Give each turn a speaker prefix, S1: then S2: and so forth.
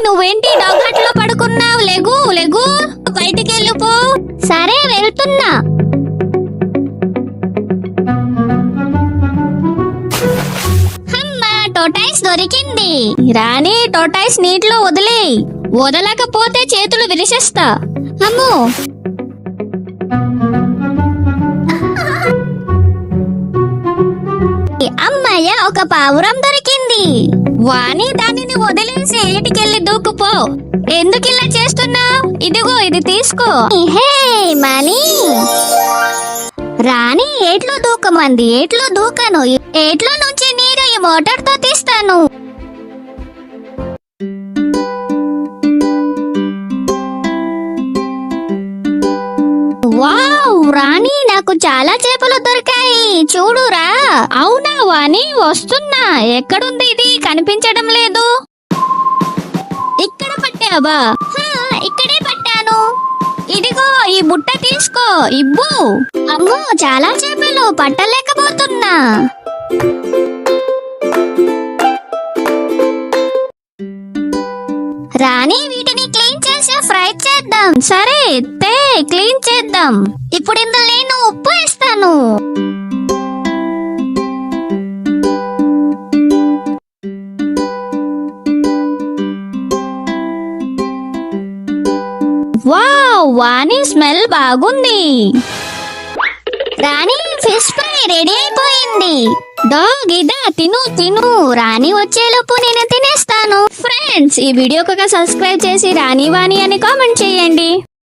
S1: నువ్వేంటి డాగ్ పడుకున్నావు? లెగు లెగు, బయటికి వెళ్ళిపో.
S2: సరే వెళ్తున్నా. టోటాయిస్ దొరికింది.
S1: రాణి, టోటాయిస్ నీటిలో వదిలే. వదలకపోతే చేతులు విరిచేస్తా.
S2: అమ్మో, అమ్మయ్య, ఒక పావురం దొరికింది.
S1: వాణి, దానిని వదిలేసి ఏటికెళ్ళి దూకుపో. ఎందుకు ఇలా చేస్తున్నావు? ఇదిగో, ఇది తీసుకో.
S2: హే మనీ, రాణి ఏట్లో దూకమంది. ఏట్లో దూకను. ఏట్లో నుంచి నీరు ఈ మోటార్ తో తీస్తాను. వావ్ రాణి, నాకు చాలా చేపలు దొరికాయి. చూడురా.
S1: అవునా వాణి, వస్తున్నా. ఎక్కడుంది ఇది? కనిపించడం లేదు. ఇక్కడ పట్టావా?
S2: ఇక్కడే పట్టాను.
S1: ఇదిగో, ఈ బుట్ట తీసుకో. ఇవ్వు.
S2: అమ్మో, చాలా చేపలు, పట్టలేకపోతున్నా. రాణి, వీటిని క్లీన్ చేసి ఫ్రై చేద్దాం.
S1: సరే, క్లీన్ చేద్దాం.
S2: ఇప్పుడు ఇందులో నేను ఉప్పు వేస్తాను.
S1: వావ్ వాణి, స్మెల్ బాగుంది.
S2: రాణి, ఫిష్ ఫ్రై రెడీ అయిపోయింది.
S1: డాగ్, ఇదా, తిను తిను.
S2: రాణి వచ్చేలోపు నేను తినేస్తాను.
S1: ఫ్రెండ్స్, ఈ వీడియోకి సబ్స్క్రైబ్ చేసి రాణి వాణి అని కామెంట్ చేయండి.